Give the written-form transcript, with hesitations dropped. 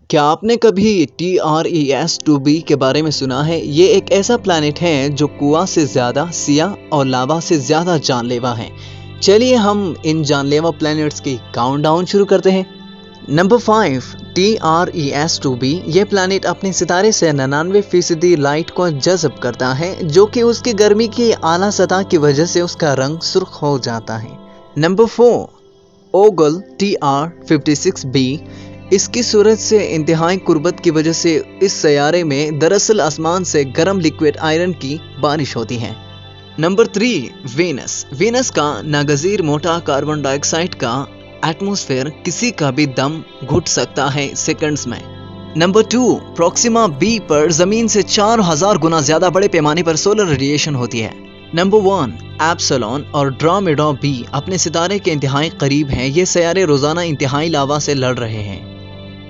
क्या आपने कभी TRES-2b के बारे में सुना है? ये एक ऐसा प्लैनेट है जो कुआं से ज़्यादा सिया और लावा से ज़्यादा जानलेवा है। चलिए हम इन जानलेवा प्लैनेट्स की काउंटडाउन शुरू करते हैं। Number 5, TRES-2b। ये प्लैनेट अपने सितारे से 99% लाइट को जज़ब करता है, जो कि उसकी गर्मी की आला सतह की वजह से उसका रंग सुर्ख हो जाता है। Number 4, Ogle TR-56b। इसकी सूरज से इंतहाई कुर्बत की वजह से इस सैयारे में दरअसल आसमान से गर्म लिक्विड आयरन की बारिश होती है। Number 3, Venus. वेनस का नागज़ीर मोटा कार्बन डाइऑक्साइड का एटमॉस्फेयर किसी का भी दम घुट सकता है सेकंड्स में। नंबर 2, प्रोक्सिमा बी पर जमीन से 4000 गुना ज्यादा बड़े पैमाने पर सोलर रेडिएशन होती है। नंबर 1, एप्सिलॉन और ड्रोमेडा बी अपने सितारे के इंतहाई करीब हैं। ये सैयारे रोजाना इंतहाई लावा से लड़ रहे हैं।